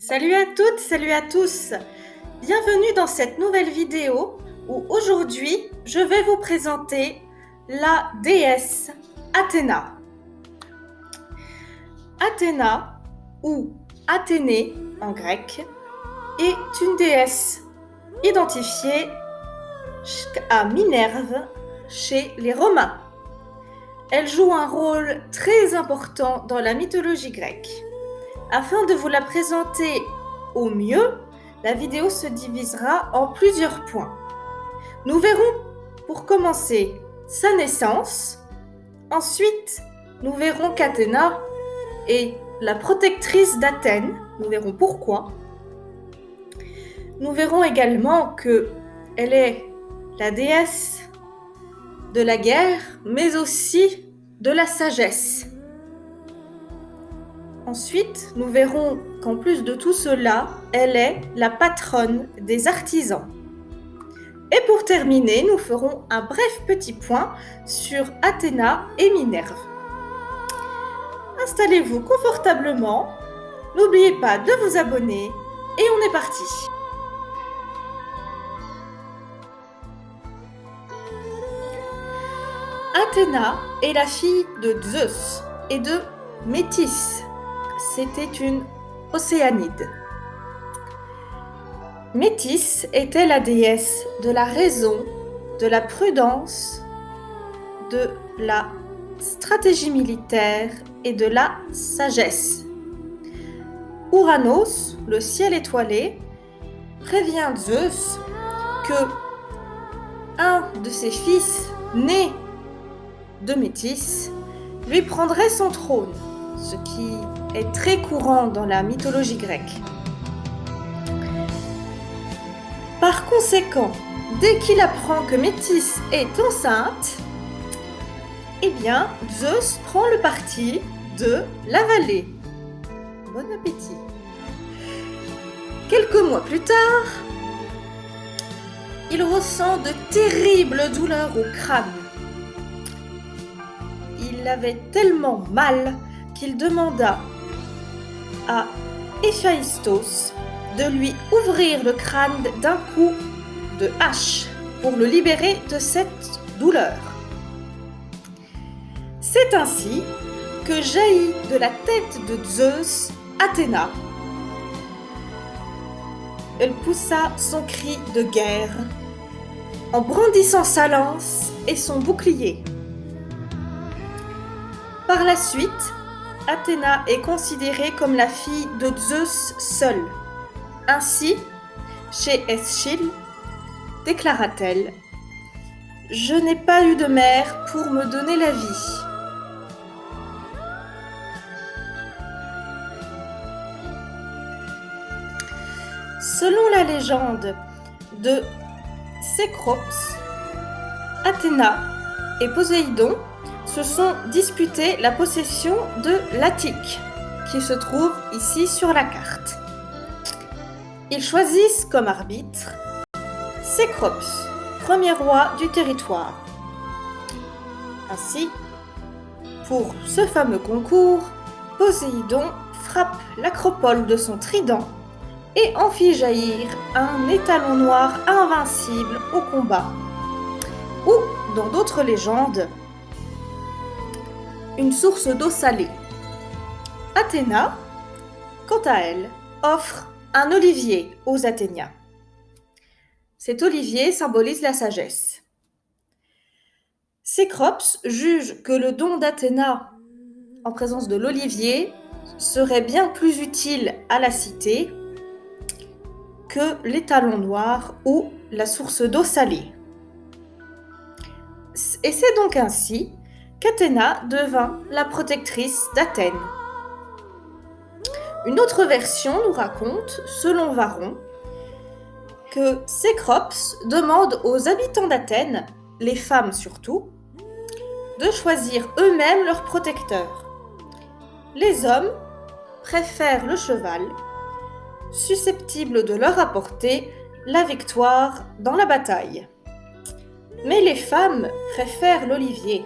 Salut à toutes, salut à tous. Bienvenue dans cette nouvelle vidéo où aujourd'hui je vais vous présenter la déesse Athéna. Athéna ou Athénée en grec est une déesse identifiée à Minerve chez les Romains. Elle joue un rôle très important dans la mythologie grecque. Afin de vous la présenter au mieux, la vidéo se divisera en plusieurs points. Nous verrons pour commencer sa naissance. Ensuite, nous verrons qu'Athéna est la protectrice d'Athènes. Nous verrons pourquoi. Nous verrons également qu'elle est la déesse de la guerre, mais aussi de la sagesse. Ensuite, nous verrons qu'en plus de tout cela, elle est la patronne des artisans. Et pour terminer, nous ferons un bref petit point sur Athéna et Minerve. Installez-vous confortablement, n'oubliez pas de vous abonner et on est parti. Athéna est la fille de Zeus et de Métis. C'était une Océanide. Métis était la déesse de la raison, de la prudence, de la stratégie militaire et de la sagesse. Ouranos, le ciel étoilé, prévient Zeus que un de ses fils, né de Métis, lui prendrait son trône, ce qui est très courant dans la mythologie grecque. Par conséquent, dès qu'il apprend que Métis est enceinte, Zeus prend le parti de l'avaler. Bon appétit. Quelques mois plus tard, il ressent de terribles douleurs au crâne. Il avait tellement mal qu'il demanda à Héphaïstos de lui ouvrir le crâne d'un coup de hache pour le libérer de cette douleur. C'est ainsi que jaillit de la tête de Zeus Athéna. Elle poussa son cri de guerre en brandissant sa lance et son bouclier. Par la suite, Athéna est considérée comme la fille de Zeus seul. Ainsi, chez Eschyle, déclara-t-elle : « Je n'ai pas eu de mère pour me donner la vie. » Selon la légende de Cécrops, Athéna et Poséidon se sont disputés la possession de l'Attique, qui se trouve ici sur la carte. Ils choisissent comme arbitre Cécrops, premier roi du territoire. Ainsi, pour ce fameux concours, Poséidon frappe l'acropole de son trident et en fit jaillir un étalon noir invincible au combat. Ou, dans d'autres légendes, une source d'eau salée. Athéna, quant à elle, offre un olivier aux Athéniens. Cet olivier symbolise la sagesse. Cécrops juge que le don d'Athéna en présence de l'olivier serait bien plus utile à la cité que l'étalon noir ou la source d'eau salée. Et c'est donc ainsi qu'Athéna devint la protectrice d'Athènes. Une autre version nous raconte, selon Varron, que Cécrops demande aux habitants d'Athènes, les femmes surtout, de choisir eux-mêmes leur protecteur. Les hommes préfèrent le cheval, susceptible de leur apporter la victoire dans la bataille. Mais les femmes préfèrent l'olivier.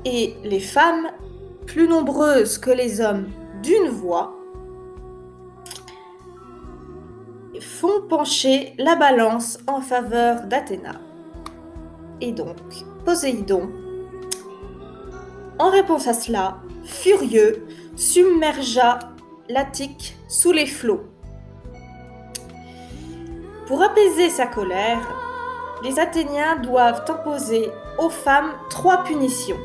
Et les femmes, plus nombreuses que les hommes d'une voix, font pencher la balance en faveur d'Athéna. Et donc, Poséidon, en réponse à cela, furieux, submergea l'Attique sous les flots. Pour apaiser sa colère, les Athéniens doivent imposer aux femmes 3 punitions.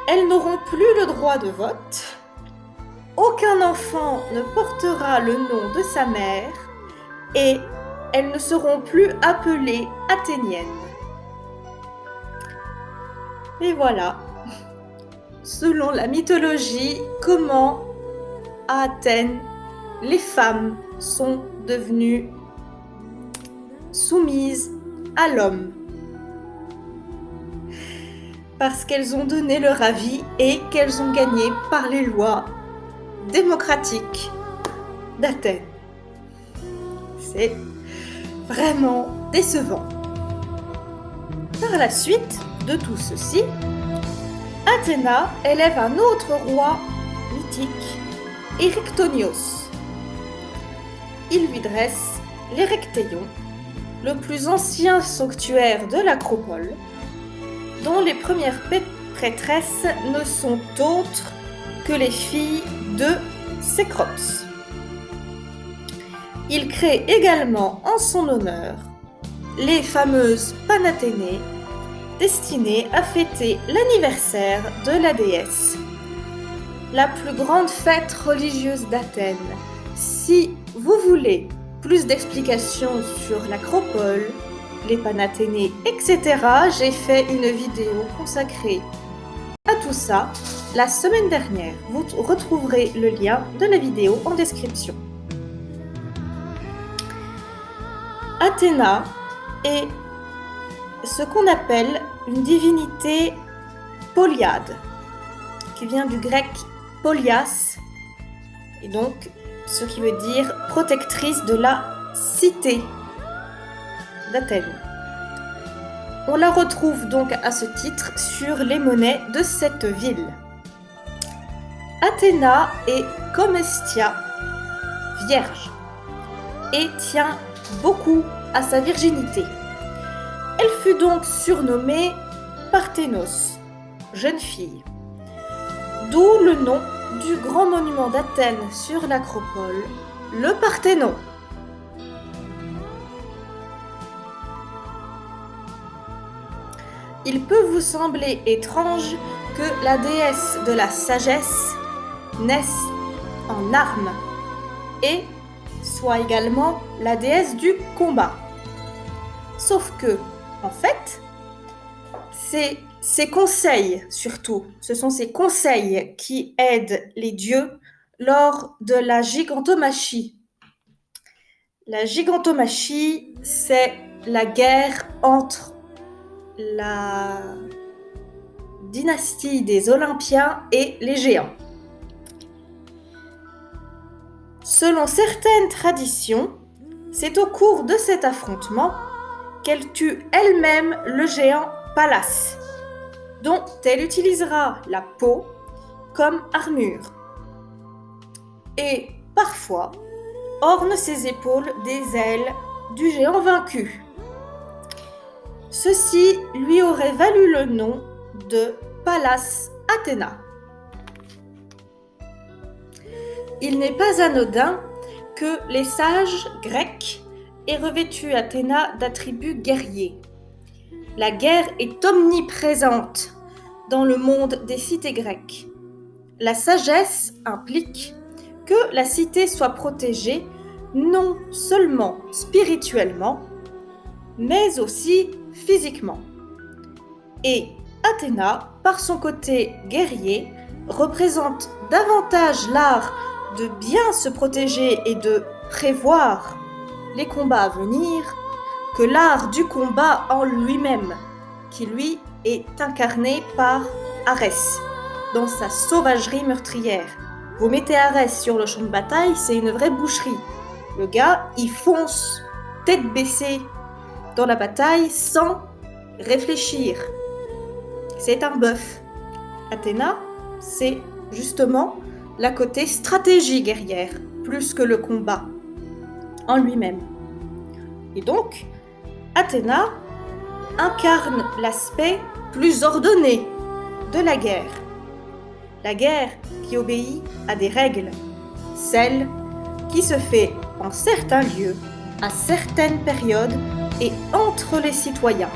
Elles n'auront plus le droit de vote, aucun enfant ne portera le nom de sa mère et elles ne seront plus appelées athéniennes. Et voilà, selon la mythologie, comment à Athènes les femmes sont devenues soumises à l'homme. Parce qu'elles ont donné leur avis et qu'elles ont gagné par les lois démocratiques d'Athènes. C'est vraiment décevant. Par la suite de tout ceci, Athéna élève un autre roi mythique, Érectonios. Il lui dresse l'Érectéion, le plus ancien sanctuaire de l'Acropole, dont les premières prêtresses ne sont autres que les filles de Cécrops. Il crée également en son honneur les fameuses Panathénées, destinées à fêter l'anniversaire de la déesse. La plus grande fête religieuse d'Athènes. Si vous voulez plus d'explications sur l'Acropole, les Panathénées, etc., j'ai fait une vidéo consacrée à tout ça la semaine dernière. Vous retrouverez le lien de la vidéo en description. Athéna est ce qu'on appelle une divinité polyade, qui vient du grec polias, et donc ce qui veut dire protectrice de la cité d'Athènes. On la retrouve donc à ce titre sur les monnaies de cette ville. Athéna est comme Hestia, vierge, et tient beaucoup à sa virginité. Elle fut donc surnommée Parthénos, jeune fille, d'où le nom du grand monument d'Athènes sur l'Acropole, le Parthénon. Il peut vous sembler étrange que la déesse de la sagesse naisse en armes et soit également la déesse du combat. Sauf que, en fait, c'est ses conseils surtout, ce sont ses conseils qui aident les dieux lors de la gigantomachie. La gigantomachie, c'est la guerre entre la dynastie des Olympiens et les géants. Selon certaines traditions, c'est au cours de cet affrontement qu'elle tue elle-même le géant Pallas, dont elle utilisera la peau comme armure, et parfois orne ses épaules des ailes du géant vaincu. Ceci lui aurait valu le nom de Pallas Athéna. Il n'est pas anodin que les sages grecs aient revêtu Athéna d'attributs guerriers. La guerre est omniprésente dans le monde des cités grecques. La sagesse implique que la cité soit protégée non seulement spirituellement, mais aussi physiquement. Et Athéna, par son côté guerrier, représente davantage l'art de bien se protéger et de prévoir les combats à venir que l'art du combat en lui-même, qui lui est incarné par Arès, dans sa sauvagerie meurtrière. Vous mettez Arès sur le champ de bataille, c'est une vraie boucherie. Le gars, il fonce, tête baissée, dans la bataille sans réfléchir. C'est un bœuf. Athéna, c'est justement la côté stratégie guerrière, plus que le combat en lui-même. Et donc, Athéna incarne l'aspect plus ordonné de la guerre. La guerre qui obéit à des règles, celle qui se fait en certains lieux, à certaines périodes et entre les citoyens.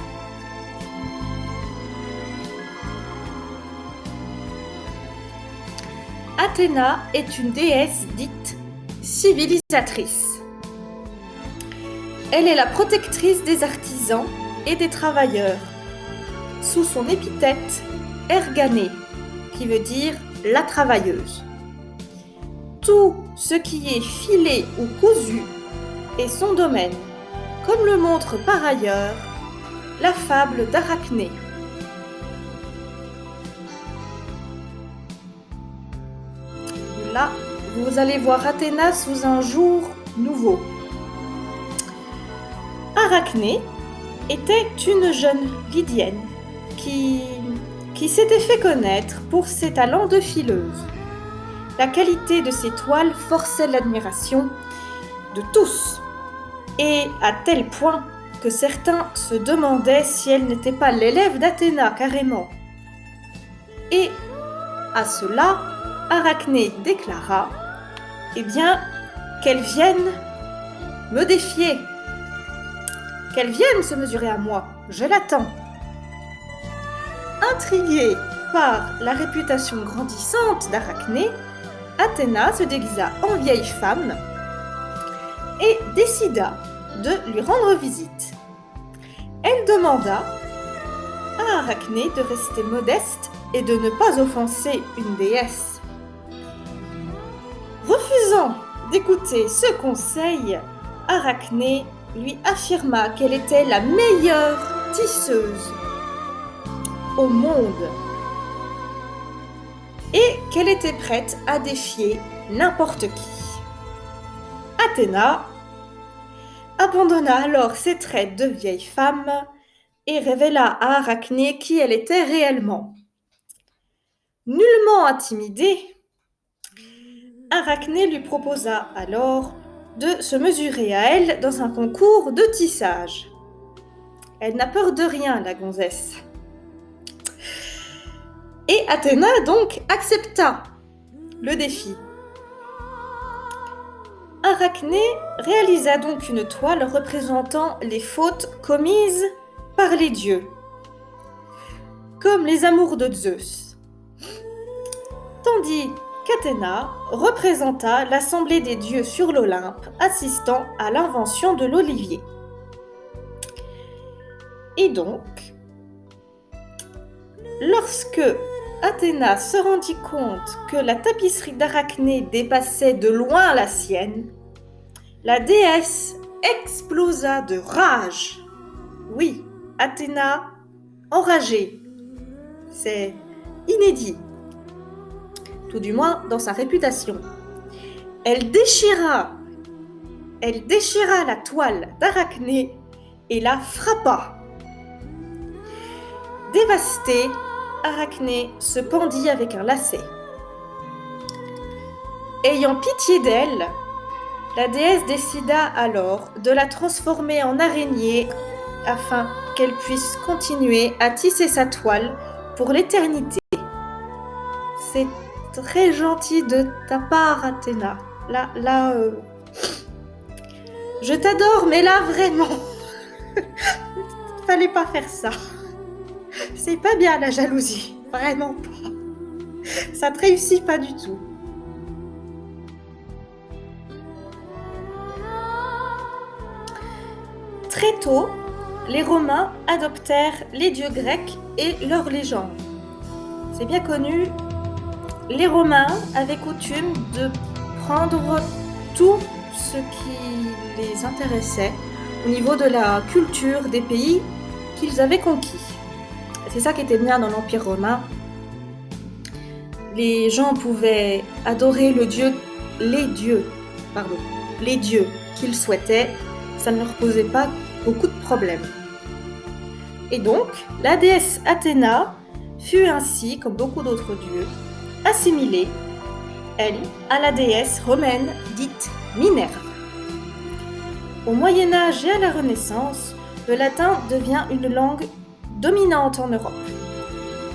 Athéna est une déesse dite civilisatrice. Elle est la protectrice des artisans et des travailleurs, sous son épithète Erganée, qui veut dire la travailleuse. Tout ce qui est filé ou cousu est son domaine, comme le montre par ailleurs la fable d'Arachné. Là, vous allez voir Athéna sous un jour nouveau. Arachné était une jeune Lydienne qui s'était fait connaître pour ses talents de fileuse. La qualité de ses toiles forçait l'admiration de tous, et à tel point que certains se demandaient si elle n'était pas l'élève d'Athéna carrément. Et à cela, Arachné déclara « Eh bien, qu'elle vienne me défier, qu'elle vienne se mesurer à moi, je l'attends. » Intriguée par la réputation grandissante d'Arachné, Athéna se déguisa en vieille femme et décida de lui rendre visite. Elle demanda à Arachné de rester modeste et de ne pas offenser une déesse. Refusant d'écouter ce conseil, Arachné lui affirma qu'elle était la meilleure tisseuse au monde et qu'elle était prête à défier n'importe qui. Athéna abandonna alors ses traits de vieille femme et révéla à Arachné qui elle était réellement. Nullement intimidée, Arachné lui proposa alors de se mesurer à elle dans un concours de tissage. Elle n'a peur de rien, la gonzesse. Et Athéna donc accepta le défi. Arachné réalisa donc une toile représentant les fautes commises par les dieux, comme les amours de Zeus, tandis qu'Athéna représenta l'assemblée des dieux sur l'Olympe assistant à l'invention de l'olivier. Et donc, lorsque Athéna se rendit compte que la tapisserie d'Arachné dépassait de loin la sienne, la déesse explosa de rage. Oui, Athéna enragée. C'est inédit, tout du moins dans sa réputation. Elle déchira la toile d'Arachné et la frappa. Dévastée, Arachné se pendit avec un lacet. Ayant pitié d'elle, la déesse décida alors de la transformer en araignée afin qu'elle puisse continuer à tisser sa toile pour l'éternité. C'est très gentil de ta part, Athéna. Là, je t'adore, mais là, vraiment, fallait pas faire ça. C'est pas bien, la jalousie. Vraiment pas. Ça te réussit pas du tout. Très tôt, les Romains adoptèrent les dieux grecs et leurs légendes. C'est bien connu, les Romains avaient coutume de prendre tout ce qui les intéressait au niveau de la culture des pays qu'ils avaient conquis. C'est ça qui était bien dans l'Empire romain. Les gens pouvaient adorer les dieux qu'ils souhaitaient. Ça ne leur posait pas beaucoup de problèmes. Et donc, la déesse Athéna fut ainsi, comme beaucoup d'autres dieux, assimilée elle, à la déesse romaine dite Minerve. Au Moyen Âge et à la Renaissance, le latin devient une langue dominante en Europe,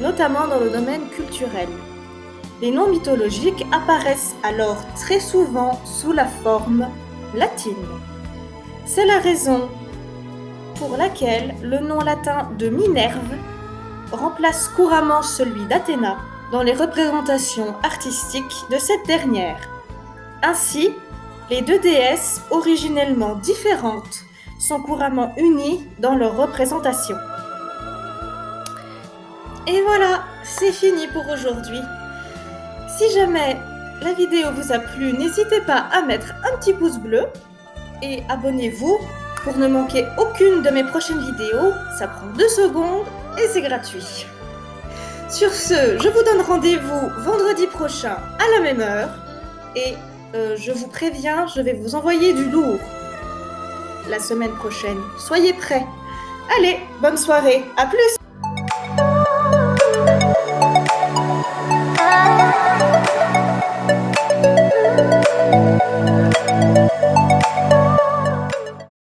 notamment dans le domaine culturel. Les noms mythologiques apparaissent alors très souvent sous la forme latine. C'est la raison pour laquelle le nom latin de Minerve remplace couramment celui d'Athéna dans les représentations artistiques de cette dernière. Ainsi, les deux déesses, originellement différentes, sont couramment unies dans leurs représentations. Et voilà, c'est fini pour aujourd'hui. Si jamais la vidéo vous a plu, n'hésitez pas à mettre un petit pouce bleu et abonnez-vous pour ne manquer aucune de mes prochaines vidéos. Ça prend 2 secondes et c'est gratuit. Sur ce, je vous donne rendez-vous vendredi prochain à la même heure et je vous préviens, je vais vous envoyer du lourd la semaine prochaine. Soyez prêts. Allez, bonne soirée, à plus!